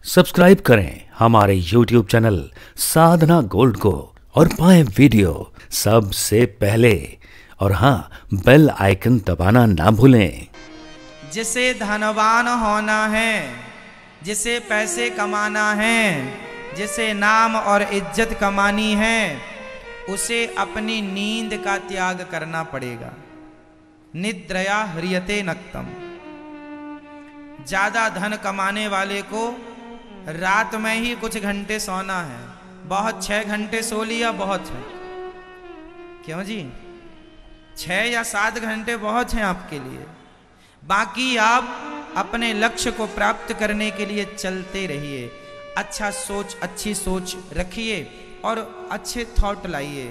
Subscribe करें हमारे YouTube channel साधना gold को और पाएं वीडियो सबसे पहले। और हाँ, बेल आइकन दबाना ना भूलें। जिसे धनवान होना है, जिसे पैसे कमाना है, जिसे नाम और इज्जत कमानी है, उसे अपनी नींद का त्याग करना पड़ेगा। निद्रया ह्रियते नक्तम। ज्यादा धन कमाने वाले को रात में ही कुछ घंटे सोना है। बहुत 6 घंटे सो लिया बहुत है। क्यों जी? 6 या 7 घंटे बहुत हैं आपके लिए। बाकी आप अपने लक्ष्य को प्राप्त करने के लिए चलते रहिए। अच्छी सोच रखिए और अच्छे थॉट लाइए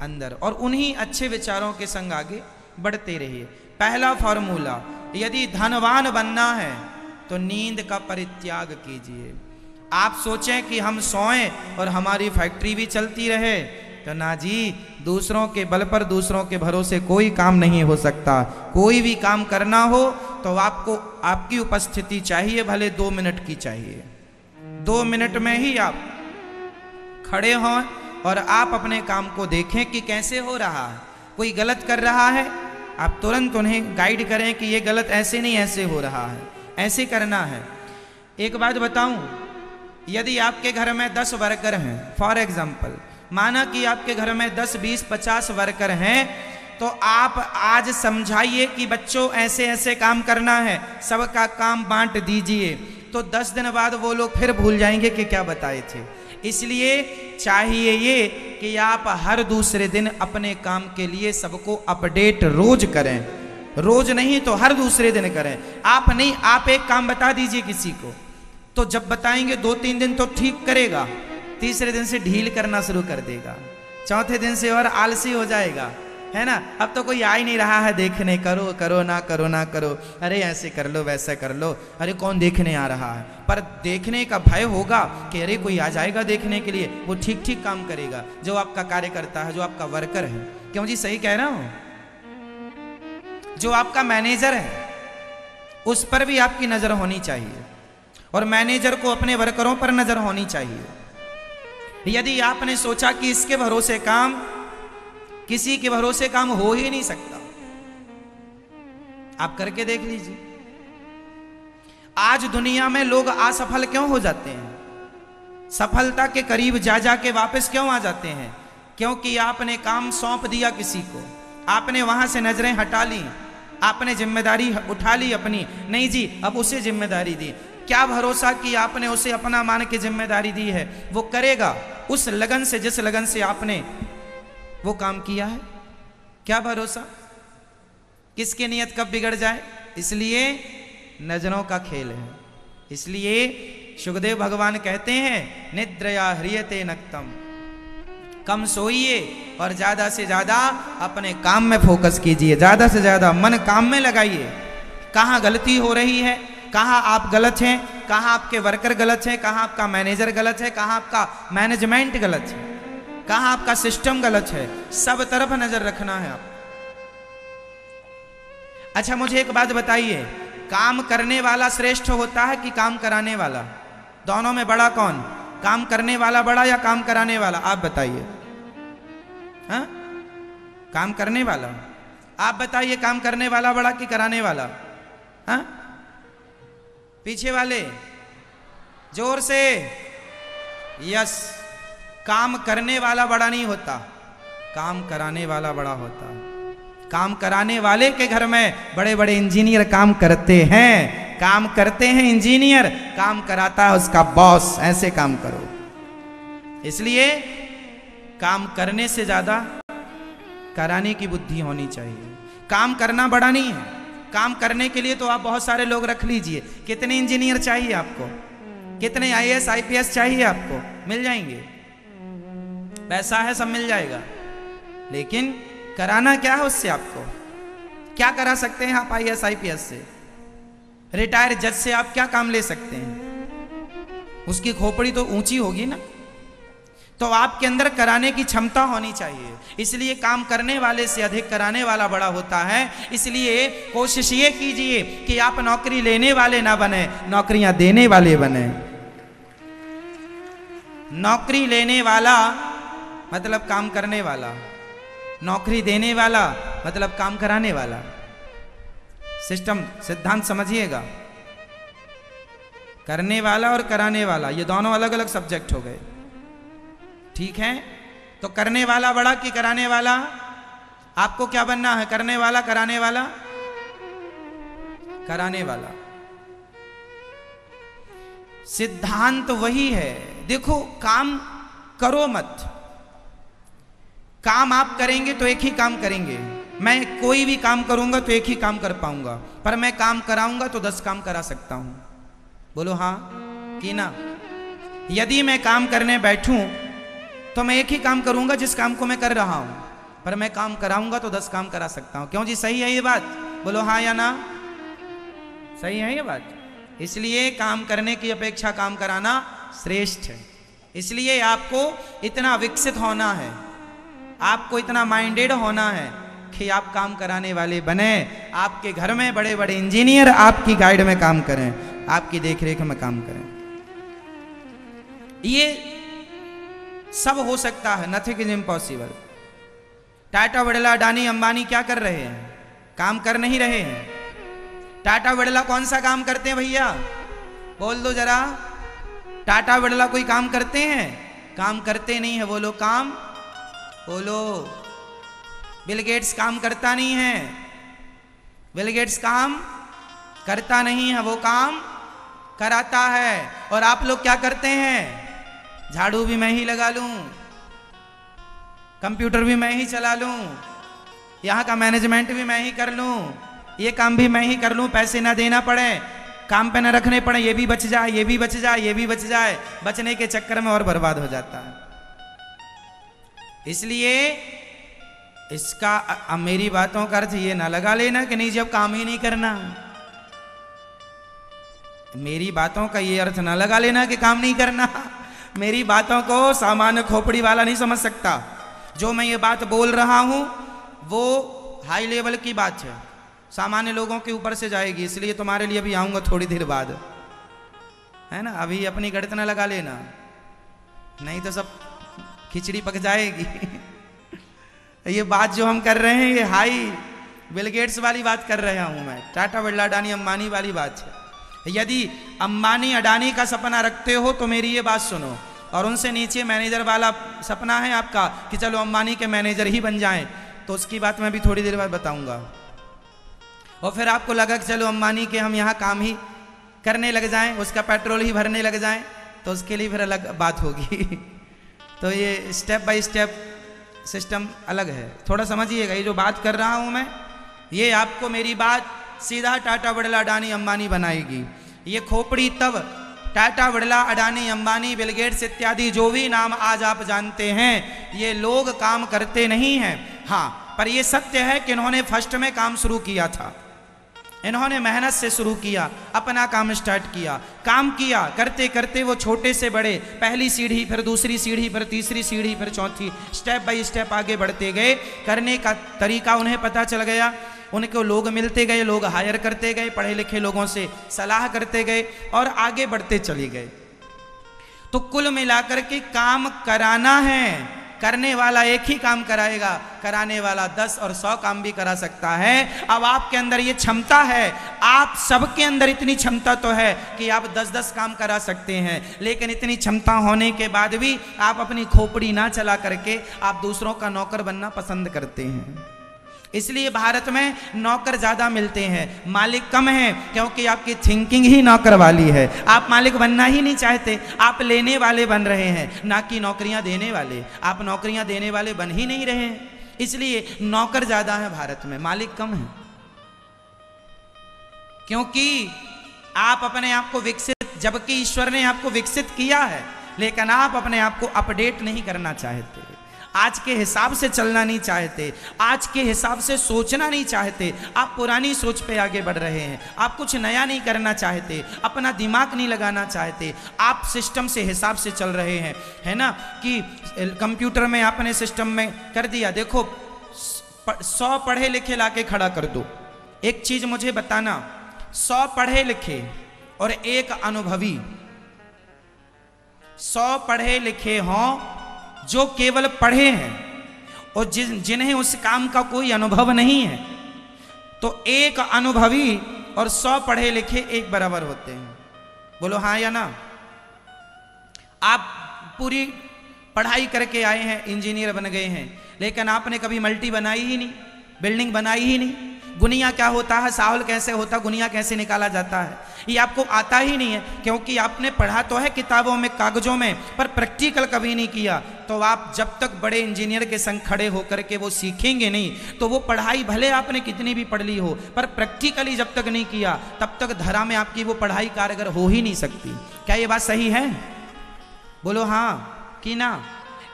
अंदर, और उन्हीं अच्छे विचारों के संग आगे बढ़ते रहिए। पहला फॉर्मूला, यदि धनवान बनना है तो नींद का परित्याग कीजिए। आप सोचें कि हम सोएं और हमारी फैक्ट्री भी चलती रहे, तो ना जी, दूसरों के बल पर, दूसरों के भरोसे कोई काम नहीं हो सकता। कोई भी काम करना हो तो आपको आपकी उपस्थिति चाहिए, भले 2 मिनट की चाहिए। 2 मिनट में ही आप खड़े हों और आप अपने काम को देखें कि कैसे हो रहा है। कोई गलत कर रहा है, आप तुरंत उन्हें गाइड करें कि ये गलत ऐसे नहीं, ऐसे हो रहा है, ऐसे करना है। एक बात बताऊं, यदि आपके घर में 10 वर्कर हैं, फॉर एग्जाम्पल, माना कि आपके घर में 10, 20, 50 वर्कर हैं, तो आप आज समझाइए कि बच्चों ऐसे ऐसे काम करना है, सबका काम बांट दीजिए। तो 10 दिन बाद वो लोग फिर भूल जाएंगे कि क्या बताए थे। इसलिए चाहिए ये कि आप हर दूसरे दिन अपने काम के लिए सबको अपडेट रोज करें। रोज नहीं तो हर दूसरे दिन करें। आप नहीं, आप एक काम बता दीजिए किसी को, तो जब बताएंगे 2-3 दिन तो ठीक करेगा, तीसरे दिन से ढील करना शुरू कर देगा, चौथे दिन से और आलसी हो जाएगा, है ना। अब तो कोई आ ही नहीं रहा है देखने, करो करो ना करो ना करो, अरे ऐसे कर लो वैसे कर लो, अरे कौन देखने आ रहा है। पर देखने का भय होगा कि अरे कोई आ जाएगा देखने के लिए, वो ठीक ठीक काम करेगा जो आपका कार्यकर्ता है, जो आपका वर्कर है। क्यों जी? सही कह रहा हूं। जो आपका मैनेजर है उस पर भी आपकी नजर होनी चाहिए, और मैनेजर को अपने वर्करों पर नजर होनी चाहिए। यदि आपने सोचा कि इसके भरोसे काम, किसी के भरोसे काम हो ही नहीं सकता, आप करके देख लीजिए। आज दुनिया में लोग असफल क्यों हो जाते हैं? सफलता के करीब जा जा के वापस क्यों आ जाते हैं? क्योंकि आपने काम सौंप दिया किसी को, आपने वहां से नजरें हटा ली, आपने जिम्मेदारी उठा ली अपनी, नहीं जी अब उसे जिम्मेदारी दी। क्या भरोसा कि आपने उसे अपना मान के जिम्मेदारी दी है, वो करेगा उस लगन से जिस लगन से आपने वो काम किया है? क्या भरोसा किसकी नियत कब बिगड़ जाए? इसलिए नजरों का खेल है। इसलिए सुखदेव भगवान कहते हैं, निद्रया ह्रियते नक्तम। कम सोइए और ज्यादा से ज्यादा अपने काम में फोकस कीजिए, ज्यादा से ज्यादा मन काम में लगाइए। कहाँ गलती हो रही है, कहाँ आप गलत हैं, कहाँ आपके वर्कर गलत हैं, कहाँ आपका मैनेजर गलत है, कहाँ आपका मैनेजमेंट गलत है, कहाँ आपका सिस्टम गलत है, सब तरफ नजर रखना है आप। अच्छा, मुझे एक बात बताइए, काम करने वाला श्रेष्ठ होता है कि काम कराने वाला? दोनों में बड़ा कौन? काम करने वाला बड़ा या काम कराने वाला? आप बताइए। हाँ, काम करने वाला। आप बताइए, काम करने वाला बड़ा कि कराने वाला? हाँ, पीछे वाले जोर से। यस, काम करने वाला बड़ा नहीं होता, काम कराने वाला बड़ा होता। काम कराने वाले के घर में बड़े बड़े इंजीनियर काम करते हैं, काम करते हैं इंजीनियर, काम कराता है उसका बॉस। ऐसे काम करो। इसलिए काम करने से ज्यादा कराने की बुद्धि होनी चाहिए। काम करना बड़ा नहीं है, काम करने के लिए तो आप बहुत सारे लोग रख लीजिए। कितने इंजीनियर चाहिए आपको? कितने IAS IPS चाहिए आपको? मिल जाएंगे, पैसा है सब मिल जाएगा। लेकिन कराना क्या है उससे? आपको क्या करा सकते हैं आप IAS IPS से? रिटायर जज से आप क्या काम ले सकते हैं? उसकी खोपड़ी तो ऊंची होगी ना। तो आपके अंदर कराने की क्षमता होनी चाहिए। इसलिए काम करने वाले से अधिक कराने वाला बड़ा होता है। इसलिए कोशिश ये कीजिए कि आप नौकरी लेने वाले ना बने, नौकरियां देने वाले बने। नौकरी लेने वाला मतलब काम करने वाला, नौकरी देने वाला मतलब काम कराने वाला। सिस्टम सिद्धांत समझिएगा, करने वाला और कराने वाला ये दोनों अलग अलग सब्जेक्ट हो गए, ठीक है। तो करने वाला बड़ा कि कराने वाला? आपको क्या बनना है, करने वाला कराने वाला? कराने वाला। सिद्धांत वही है। देखो, काम करो मत, काम आप करेंगे तो एक ही काम करेंगे। मैं कोई भी काम करूंगा तो एक ही काम कर पाऊंगा, पर मैं काम कराऊंगा तो 10 काम करा सकता हूं। बोलो हाँ कि ना? यदि मैं काम करने बैठूं तो मैं एक ही काम करूंगा जिस काम को मैं कर रहा हूं, पर मैं काम कराऊंगा तो 10 काम करा सकता हूं। क्यों जी, सही है ये बात? बोलो हाँ या ना? सही है ये बात? इसलिए काम करने की अपेक्षा काम कराना श्रेष्ठ है। इसलिए आपको इतना विकसित होना है, आपको इतना माइंडेड होना है कि आप काम कराने वाले बने। आपके घर में बड़े बड़े इंजीनियर आपकी गाइड में काम करें, आपकी देखरेख में काम करें। ये सब हो सकता है, nothing is impossible. Tata Birla Adani Ambani क्या कर रहे हैं? काम कर नहीं रहे हैं। टाटा बिरला कौन सा काम करते हैं भैया? बोल दो जरा। टाटा बिरला कोई काम करते हैं? काम करते नहीं है। वो लोग काम बोलो। बिल गेट्स काम करता नहीं है, बिल गेट्स काम करता नहीं है, वो काम कराता है। और आप लोग क्या करते हैं? झाड़ू भी मैं ही लगा लूं, कंप्यूटर भी मैं ही चला लूं, यहां का मैनेजमेंट भी मैं ही कर लूं, ये काम भी मैं ही कर लूं, पैसे ना देना पड़े, काम पे ना रखने पड़े, ये भी बच जाए, ये भी बच जाए, ये भी बच जाए। बचने के चक्कर में और बर्बाद हो जाता है। इसलिए इसका मेरी बातों का अर्थ ये ना लगा लेना कि नहीं जब काम ही नहीं करना। मेरी बातों का ये अर्थ ना लगा लेना कि काम नहीं करना। मेरी बातों को सामान्य खोपड़ी वाला नहीं समझ सकता। जो मैं ये बात बोल रहा हूं वो हाई लेवल की बात है, सामान्य लोगों के ऊपर से जाएगी। इसलिए तुम्हारे लिए भी आऊंगा थोड़ी देर बाद, है ना? अभी अपनी गणित ना लगा लेना, नहीं तो सब खिचड़ी पक जाएगी। ये बात जो हम कर रहे हैं ये हाई बिल गेट्स वाली बात कर रहा हूं मैं, टाटा बिरला अडानी अंबानी वाली बात है। यदि अंबानी अडानी का सपना रखते हो तो मेरी ये बात सुनो, और उनसे नीचे मैनेजर वाला सपना है आपका कि चलो अंबानी के मैनेजर ही बन जाएं, तो उसकी बात मैं भी थोड़ी देर बाद बताऊंगा। और फिर आपको लगा कि चलो अंबानी के हम यहाँ काम ही करने लग जाएं, उसका पेट्रोल ही भरने लग जाएं, तो उसके लिए फिर अलग बात होगी। तो ये स्टेप बाय स्टेप सिस्टम अलग है, थोड़ा समझिएगा। ये जो बात कर रहा हूं मैं, ये आपको मेरी बात सीधा टाटा बिरला अडानी अंबानी बनाएगी। ये खोपड़ी तब टाटा बिरला अडानी अंबानी बिल गेट्स इत्यादि जो भी नाम आज आप जानते हैं, ये लोग काम करते नहीं हैं। हाँ, पर ये सत्य है कि इन्होंने फर्स्ट में काम शुरू किया था, इन्होंने मेहनत से शुरू किया, अपना काम स्टार्ट किया, काम किया, करते करते वो छोटे से बड़े, पहली सीढ़ी फिर दूसरी सीढ़ी फिर तीसरी सीढ़ी फिर चौथी, स्टेप बाय स्टेप आगे बढ़ते गए। करने का तरीका उन्हें पता चल गया, उनको लोग मिलते गए, लोग हायर करते गए, पढ़े लिखे लोगों से सलाह करते गए और आगे बढ़ते चले गए। तो कुल मिलाकर के काम कराना है, करने वाला एक ही काम कराएगा, कराने वाला 10 और 100 काम भी करा सकता है। अब आपके अंदर ये क्षमता है, आप सबके अंदर इतनी क्षमता तो है कि आप 10-10 काम करा सकते हैं, लेकिन इतनी क्षमता होने के बाद भी आप अपनी खोपड़ी ना चला करके आप दूसरों का नौकर बनना पसंद करते हैं। इसलिए भारत में नौकर ज्यादा मिलते हैं, मालिक कम है, क्योंकि आपकी थिंकिंग ही नौकर वाली है। आप मालिक बनना ही नहीं चाहते, आप लेने वाले बन रहे हैं, ना कि नौकरियां देने वाले। आप नौकरियां देने वाले बन ही नहीं रहे हैं, इसलिए नौकर ज्यादा है भारत में, मालिक कम है। क्योंकि आप अपने आप को विकसित, जबकि ईश्वर ने आपको विकसित किया है, लेकिन आप अपने आप को अपडेट नहीं करना चाहते, आज के हिसाब से चलना नहीं चाहते, आज के हिसाब से सोचना नहीं चाहते। आप पुरानी सोच पे आगे बढ़ रहे हैं, आप कुछ नया नहीं करना चाहते, अपना दिमाग नहीं लगाना चाहते, आप सिस्टम से हिसाब से चल रहे हैं, है ना? कि कंप्यूटर में आपने सिस्टम में कर दिया, देखो 100 पढ़े लिखे लाके खड़ा कर दो। एक चीज मुझे बताना, 100 पढ़े लिखे और एक अनुभवी, 100 पढ़े लिखे हों जो केवल पढ़े हैं और जिन्हें उस काम का कोई अनुभव नहीं है, तो एक अनुभवी और 100 पढ़े लिखे एक बराबर होते हैं। बोलो हाँ या ना। आप पूरी पढ़ाई करके आए हैं, इंजीनियर बन गए हैं, लेकिन आपने कभी मल्टी बनाई ही नहीं, बिल्डिंग बनाई ही नहीं, गुनिया क्या होता है, साहुल कैसे होता, गुनिया कैसे निकाला जाता है, ये आपको आता ही नहीं है, क्योंकि आपने पढ़ा तो है किताबों में, कागजों में, पर प्रैक्टिकल कभी नहीं किया। तो आप जब तक बड़े इंजीनियर के संग खड़े होकर के वो सीखेंगे नहीं, तो वो पढ़ाई भले आपने कितनी भी पढ़ ली हो, पर प्रैक्टिकली जब तक नहीं किया, तब तक धरा में आपकी वो पढ़ाई कारगर हो ही नहीं सकती। क्या ये बात सही है? बोलो हाँ कि ना।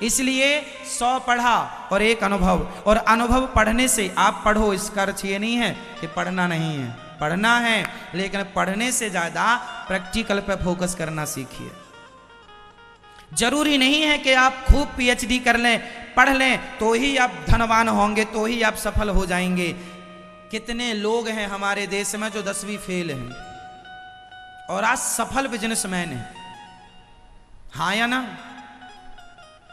इसलिए 100 पढ़ा और एक अनुभव, और अनुभव पढ़ने से आप पढ़ो, इसका अर्थ ये नहीं है कि पढ़ना नहीं है, पढ़ना है, लेकिन पढ़ने से ज्यादा प्रैक्टिकल पर फोकस करना सीखिए। जरूरी नहीं है कि आप खूब पीएचडी कर लें, पढ़ लें तो ही आप धनवान होंगे, तो ही आप सफल हो जाएंगे। कितने लोग हैं हमारे देश में जो 10वीं फेल हैं और आज सफल बिजनेसमैन हैं, हाँ या ना।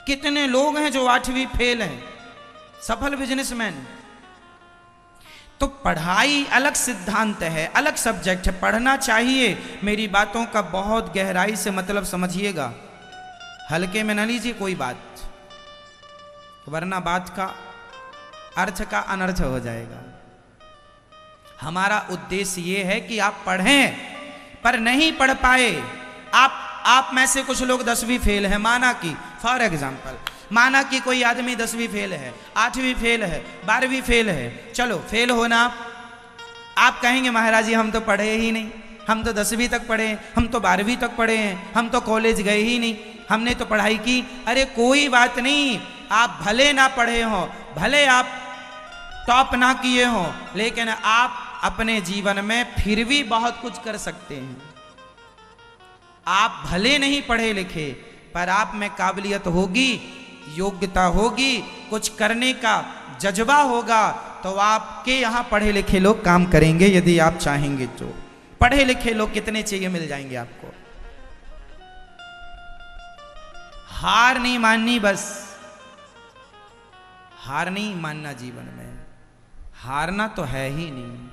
कितने लोग हैं जो 8वीं फेल हैं, सफल बिजनेसमैन। तो पढ़ाई अलग सिद्धांत है, अलग सब्जेक्ट है, पढ़ना चाहिए। मेरी बातों का बहुत गहराई से मतलब समझिएगा, हल्के में न लीजिए कोई बात, वरना बात का अर्थ का अनर्थ हो जाएगा। हमारा उद्देश्य ये है कि आप पढ़ें, पर नहीं पढ़ पाए, आप में से कुछ लोग 10वीं फेल है, माना कि फॉर एग्जाम्पल, माना कि कोई आदमी 10वीं फेल है, 8वीं फेल है, 12वीं फेल है, चलो फेल होना। आप कहेंगे महाराज जी हम तो पढ़े ही नहीं, हम तो 10वीं तक पढ़े, हम तो 12वीं तक पढ़े हैं, हम तो कॉलेज गए ही नहीं, हमने तो पढ़ाई की। अरे कोई बात नहीं, आप भले ना पढ़े हो, भले आप टॉप ना किए हो, लेकिन आप अपने जीवन में फिर भी बहुत कुछ कर सकते हैं। आप भले नहीं पढ़े लिखे, पर आप में काबिलियत होगी, योग्यता होगी, कुछ करने का जज्बा होगा, तो आपके यहाँ पढ़े लिखे लोग काम करेंगे यदि आप चाहेंगे तो। पढ़े लिखे लोग कितने चाहिए, मिल जाएंगे आपको। हार नहीं माननी, बस हार नहीं मानना जीवन में, हारना तो है ही नहीं।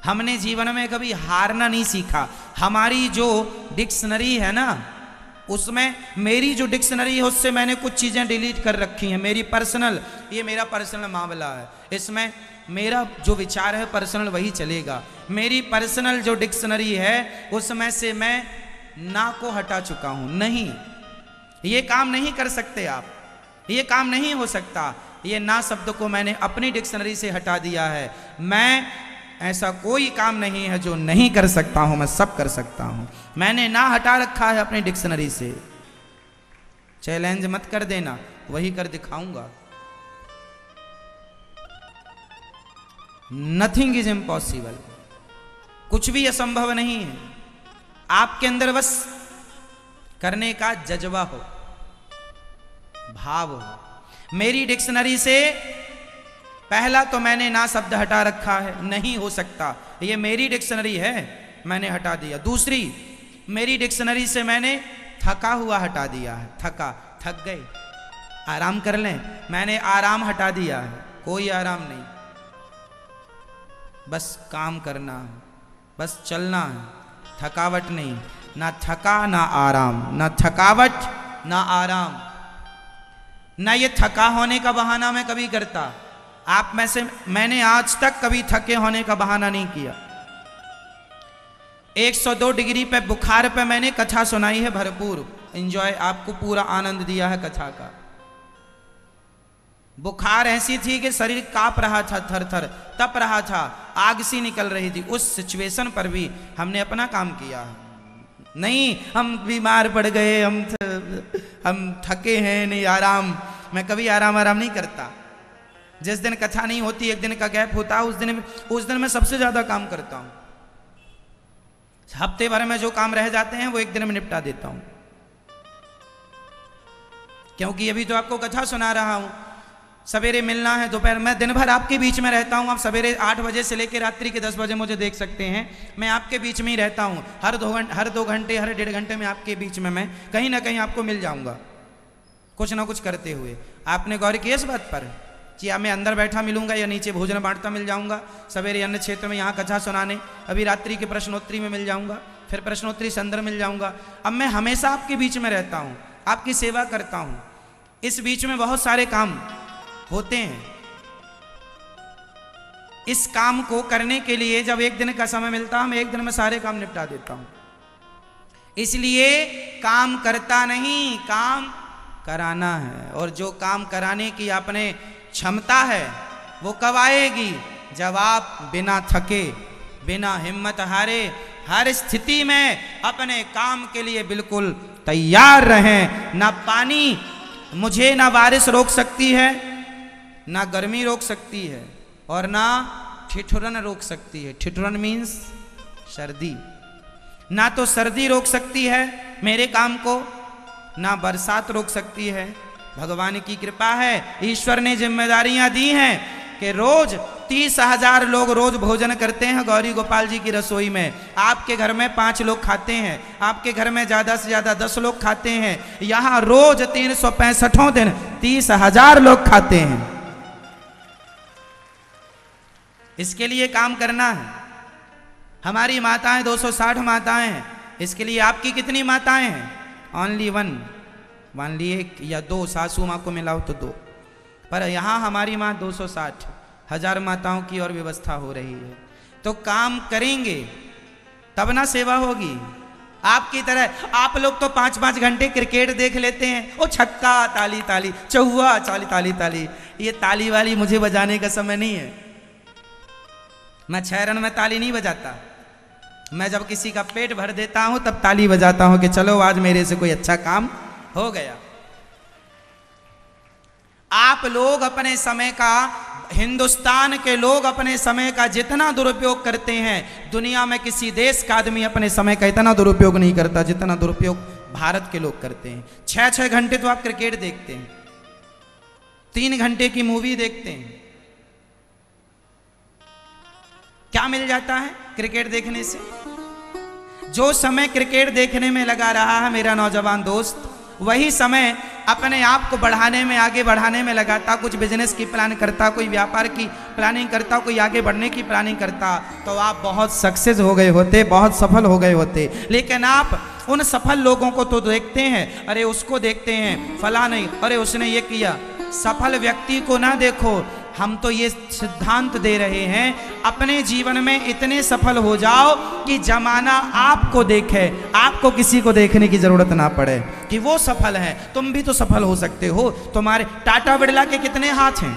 हमने जीवन में कभी हारना नहीं सीखा। हमारी जो डिक्शनरी है ना, उसमें मेरी जो डिक्शनरी है उससे मैंने कुछ चीज़ें डिलीट कर रखी हैं, मेरी पर्सनल, ये मेरा पर्सनल मामला है, इसमें मेरा जो विचार है पर्सनल वही चलेगा। मेरी पर्सनल जो डिक्शनरी है उसमें से मैं ना को हटा चुका हूँ। नहीं, ये काम नहीं कर सकते आप, ये काम नहीं हो सकता, ये ना शब्द को मैंने अपनी डिक्शनरी से हटा दिया है। मैं ऐसा कोई काम नहीं है जो नहीं कर सकता हूं, मैं सब कर सकता हूं। मैंने ना हटा रखा है अपनी डिक्शनरी से। चैलेंज मत कर देना, वही कर दिखाऊंगा। नथिंग इज इम्पॉसिबल, कुछ भी असंभव नहीं है। आपके अंदर बस करने का जज्बा हो, भाव हो। मेरी डिक्शनरी से पहला तो मैंने ना शब्द हटा रखा है, नहीं हो सकता, ये मेरी डिक्शनरी है, मैंने हटा दिया। दूसरी, मेरी डिक्शनरी से मैंने थका हुआ हटा दिया है, थक गए, आराम कर लें, मैंने आराम हटा दिया है, कोई आराम नहीं, बस काम करना है, बस चलना है, थकावट नहीं, ना थका ना आराम, ना थकावट ना आराम, ना ये थका होने का बहाना मैं कभी करता। आप में से मैंने आज तक कभी थके होने का बहाना नहीं किया। 102 डिग्री पे बुखार पे मैंने कथा सुनाई है, भरपूर एंजॉय, आपको पूरा आनंद दिया है कथा का। बुखार ऐसी थी कि शरीर कांप रहा था, थर थर तप रहा था, आग सी निकल रही थी। उस सिचुएशन पर भी हमने अपना काम किया। नहीं हम बीमार पड़ गए, हम थके हैं, नहीं आराम, मैं कभी आराम नहीं करता। जिस दिन कथा नहीं होती, एक दिन का गैप होता है, उस दिन मैं सबसे ज्यादा काम करता हूं। हफ्ते भर में जो काम रह जाते हैं वो एक दिन में निपटा देता हूं, क्योंकि अभी तो आपको कथा सुना रहा हूं। सवेरे मिलना है, दोपहर, मैं दिन भर आपके बीच में रहता हूँ। आप सवेरे 8 बजे से लेकर रात्रि के 10 बजे मुझे देख सकते हैं। मैं आपके बीच में ही रहता हूँ। हर 2 घंटे हर 1.5 घंटे में आपके बीच में मैं कहीं ना कहीं आपको मिल जाऊँगा, कुछ ना कुछ करते हुए। आपने गौर किया इस बात पर कि या मैं अंदर बैठा मिलूंगा या नीचे भोजन बांटता मिल जाऊंगा, सवेरे अन्य क्षेत्र में यहाँ कथा सुनाने, अभी रात्रि के प्रश्नोत्तरी में मिल जाऊंगा, फिर प्रश्नोत्तरी से अंदर मिल जाऊंगा। अब मैं हमेशा आपके बीच में रहता हूँ, आपकी सेवा करता हूँ। इस बीच में बहुत सारे काम होते हैं। इस काम को करने के लिए जब एक दिन का समय मिलता है, मैं एक दिन में सारे काम निपटा देता हूँ। इसलिए काम करता नहीं, काम कराना है। और जो काम कराने की आपने क्षमता है वो कब आएगी? जब आप बिना थके, बिना हिम्मत हारे, हर स्थिति में अपने काम के लिए बिल्कुल तैयार रहें। ना पानी मुझे, ना बारिश रोक सकती है, ना गर्मी रोक सकती है, और ना ठिठुरन रोक सकती है। ठिठुरन मीन्स सर्दी। ना तो सर्दी रोक सकती है मेरे काम को, ना बरसात रोक सकती है। भगवान की कृपा है, ईश्वर ने जिम्मेदारियां दी हैं कि रोज 30,000 लोग रोज भोजन करते हैं गौरी गोपाल जी की रसोई में। आपके घर में 5 लोग खाते हैं, आपके घर में ज्यादा से ज्यादा 10 लोग खाते हैं। यहां रोज 365 दिन 30,000 लोग खाते हैं। इसके लिए काम करना है। हमारी माताएं 260 माताएं हैं, इसके लिए आपकी कितनी माताएं हैं? ओनली 1, मान ली 1 या 2, सासू माँ को मिलाओ तो 2, पर यहाँ हमारी माँ 260, 1000 माताओं की और व्यवस्था हो रही है। तो काम करेंगे तब ना सेवा होगी। आपकी तरह आप लोग तो 5-5 घंटे क्रिकेट देख लेते हैं। ओ छक्का ताली ताली, चौवा ताली ताली ताली। ये ताली वाली मुझे बजाने का समय नहीं है। मैं 6 रन में ताली नहीं बजाता। मैं जब किसी का पेट भर देता हूं तब ताली बजाता हूं कि चलो आज मेरे से कोई अच्छा काम हो गया। आप लोग अपने समय का, हिंदुस्तान के लोग अपने समय का जितना दुरुपयोग करते हैं, दुनिया में किसी देश का आदमी अपने समय का इतना दुरुपयोग नहीं करता जितना दुरुपयोग भारत के लोग करते हैं। 6-6 घंटे तो आप क्रिकेट देखते हैं, 3 घंटे की मूवी देखते हैं। क्या मिल जाता है क्रिकेट देखने से? जो समय क्रिकेट देखने में लगा रहा है मेरा नौजवान दोस्त, वही समय अपने आप को बढ़ाने में, आगे बढ़ाने में लगाता। कुछ बिजनेस की प्लान करता, कोई व्यापार की प्लानिंग करता, कोई आगे बढ़ने की प्लानिंग करता, तो आप बहुत सक्सेस हो गए होते, बहुत सफल हो गए होते। लेकिन आप उन सफल लोगों को तो देखते हैं, अरे उसको देखते हैं, फला नहीं, अरे उसने ये किया। सफल व्यक्ति को ना देखो। हम तो ये सिद्धांत दे रहे हैं, अपने जीवन में इतने सफल हो जाओ कि जमाना आपको देखे, आपको किसी को देखने की जरूरत ना पड़े कि वो सफल है। तुम भी तो सफल हो सकते हो। तुम्हारे टाटा बिरला के कितने हाथ हैं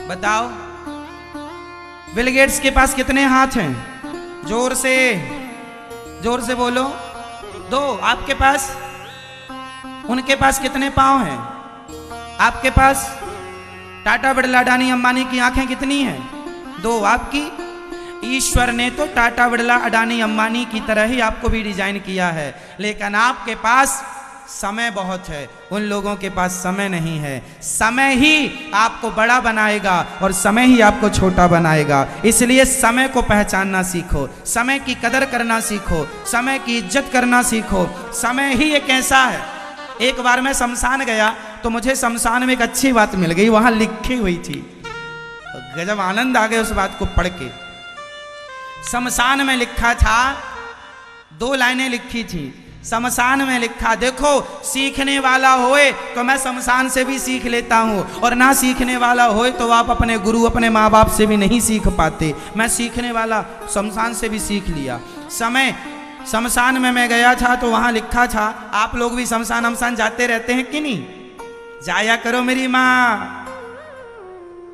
बताओ? बिल गेट्स के पास कितने हाथ हैं? जोर से बोलो। 2। आपके पास? उनके पास कितने पांव हैं? आपके पास? टाटा बिरला अडानी अंबानी की आंखें कितनी हैं? 2। आपकी? ईश्वर ने तो टाटा बिरला अडानी अंबानी की तरह ही आपको भी डिजाइन किया है, लेकिन आपके पास समय बहुत है, उन लोगों के पास समय नहीं है। समय ही आपको बड़ा बनाएगा और समय ही आपको छोटा बनाएगा। इसलिए समय को पहचानना सीखो, समय की कदर करना सीखो, समय की इज्जत करना सीखो। समय ही एक ऐसा है। एक बार मैं शमशान गया तो मुझे शमशान में एक अच्छी बात मिल गई, वहां लिखी हुई थी। गजब आनंद आ गया उस बात को पढ़ के। शमशान में लिखा था, 2 लाइनें लिखी थी। शमशान में लिखा, देखो सीखने वाला होए तो मैं शमशान से भी सीख लेता हूँ, और ना सीखने वाला होए तो आप अपने गुरु, अपने माँ बाप से भी नहीं सीख पाते। मैं सीखने वाला शमशान से भी सीख लिया। समय शमशान में मैं गया था तो वहाँ लिखा था, आप लोग भी शमशान हमशान जाते रहते हैं कि नहीं? जाया करो मेरी माँ।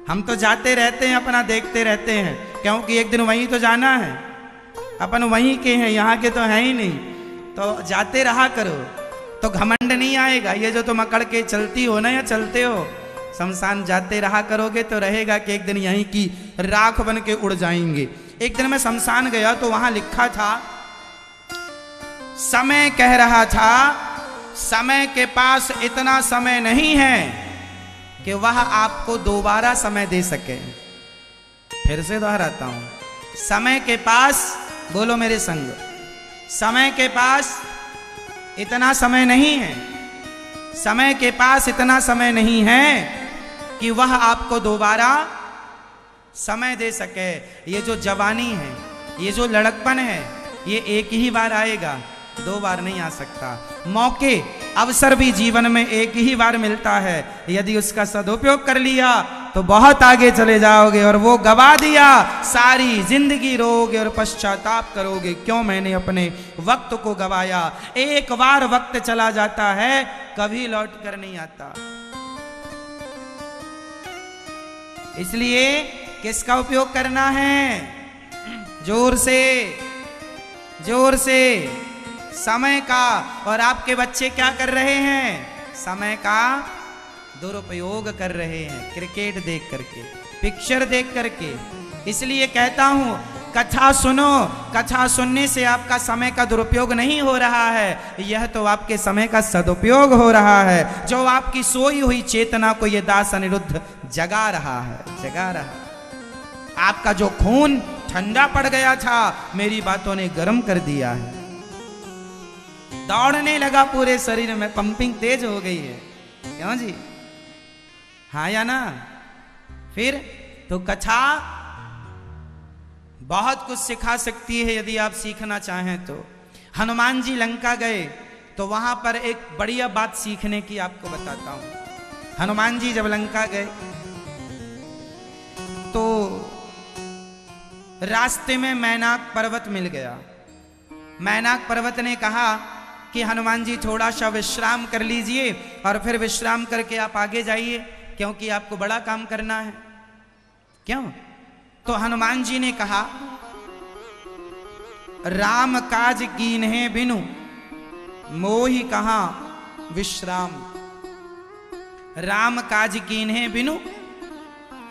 हम तो जाते रहते हैं, अपना देखते रहते हैं, क्योंकि एक दिन वहीं तो जाना है। अपन वहीं के हैं, यहाँ के तो हैं ही नहीं, तो जाते रहा करो तो घमंड नहीं आएगा। ये जो तुम अकड़ के चलती हो ना या चलते हो, शमशान जाते रहा करोगे तो रहेगा कि एक दिन यहीं की राख बन के उड़ जाएंगे। एक दिन मैं शमशान गया तो वहाँ लिखा था, समय कह रहा था, समय के पास इतना समय नहीं है कि वह आपको दोबारा समय दे सके। फिर से दोहराता हूं, समय के पास, बोलो मेरे संग, समय के पास इतना समय नहीं है, समय के पास इतना समय नहीं है कि वह आपको दोबारा समय दे सके। ये जो जवानी है, ये जो लड़कपन है, ये एक ही बार आएगा, दो बार नहीं आ सकता। मौके, अवसर भी जीवन में एक ही बार मिलता है। यदि उसका सदुपयोग कर लिया तो बहुत आगे चले जाओगे, और वो गवा दिया सारी जिंदगी रोगे और पश्चाताप करोगे, क्यों मैंने अपने वक्त को गवाया। एक बार वक्त चला जाता है, कभी लौट कर नहीं आता। इसलिए किसका उपयोग करना है? जोर से, जोर से समय का। और आपके बच्चे क्या कर रहे हैं? समय का दुरुपयोग कर रहे हैं, क्रिकेट देख करके, पिक्चर देख करके। इसलिए कहता हूं, कथा सुनो, कथा सुनने से आपका समय का दुरुपयोग नहीं हो रहा है, यह तो आपके समय का सदुपयोग हो रहा है। जो आपकी सोई हुई चेतना को यह दास अनिरुद्ध जगा रहा है, जगा रहा है। आपका जो खून ठंडा पड़ गया था, मेरी बातों ने गर्म कर दिया है, दौड़ने लगा पूरे शरीर में, पंपिंग तेज हो गई है। क्यों जी? हाँ या ना? फिर तो कथा बहुत कुछ सिखा सकती है यदि आप सीखना चाहें तो। हनुमान जी लंका गए तो वहां पर एक बढ़िया बात सीखने की आपको बताता हूं। हनुमान जी जब लंका गए तो रास्ते में मैनाक पर्वत मिल गया। मैनाक पर्वत ने कहा कि हनुमान जी थोड़ा सा विश्राम कर लीजिए और फिर विश्राम करके आप आगे जाइए, क्योंकि आपको बड़ा काम करना है। क्यों? तो हनुमान जी ने कहा, राम काज कीन्हे बिनु मोहि कहां विश्राम। राम काज कीन्हे बिनु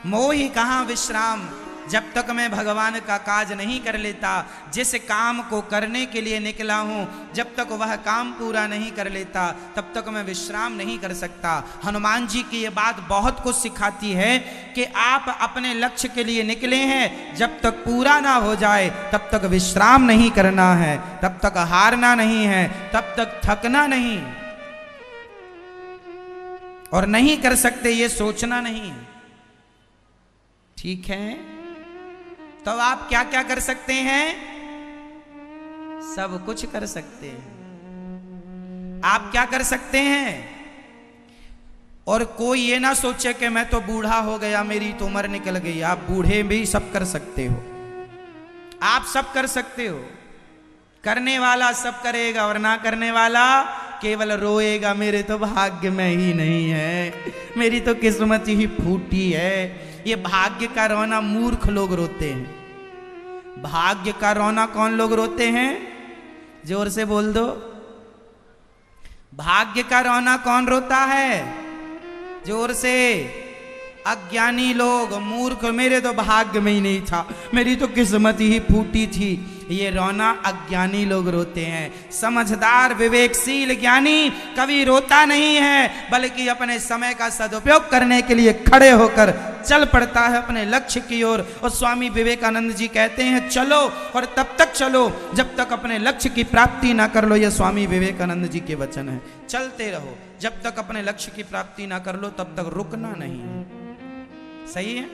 मोहि कहां विश्राम। जब तक मैं भगवान का काज नहीं कर लेता, जिस काम को करने के लिए निकला हूं, जब तक वह काम पूरा नहीं कर लेता, तब तक मैं विश्राम नहीं कर सकता। हनुमान जी की यह बात बहुत कुछ सिखाती है कि आप अपने लक्ष्य के लिए निकले हैं, जब तक पूरा ना हो जाए तब तक विश्राम नहीं करना है, तब तक हारना नहीं है, तब तक थकना नहीं, और नहीं कर सकते ये सोचना नहीं। ठीक है? तो आप क्या क्या कर सकते हैं? सब कुछ कर सकते हैं। आप क्या कर सकते हैं? और कोई ये ना सोचे कि मैं तो बूढ़ा हो गया, मेरी तो उम्र निकल गई। आप बूढ़े भी सब कर सकते हो, आप सब कर सकते हो। करने वाला सब करेगा और ना करने वाला केवल रोएगा, मेरे तो भाग्य में ही नहीं है, मेरी तो किस्मत ही फूटी है। ये भाग्य का रोना मूर्ख लोग रोते हैं। भाग्य का रोना कौन लोग रोते हैं? जोर से बोल दो। भाग्य का रोना कौन रोता है? जोर से। अज्ञानी लोग, मूर्ख, मेरे तो भाग्य में ही नहीं था, मेरी तो किस्मत ही फूटी थी। ये रोना अज्ञानी लोग रोते हैं। समझदार, विवेकशील ज्ञानी कभी रोता नहीं है, बल्कि अपने समय का सदुपयोग करने के लिए खड़े होकर चल पड़ता है अपने लक्ष्य की ओर। और स्वामी विवेकानंद जी कहते हैं, चलो और तब तक चलो जब तक अपने लक्ष्य की प्राप्ति ना कर लो। यह स्वामी विवेकानंद जी के वचन है। चलते रहो, जब तक अपने लक्ष्य की प्राप्ति ना कर लो तब तक रुकना नहीं है। सही है?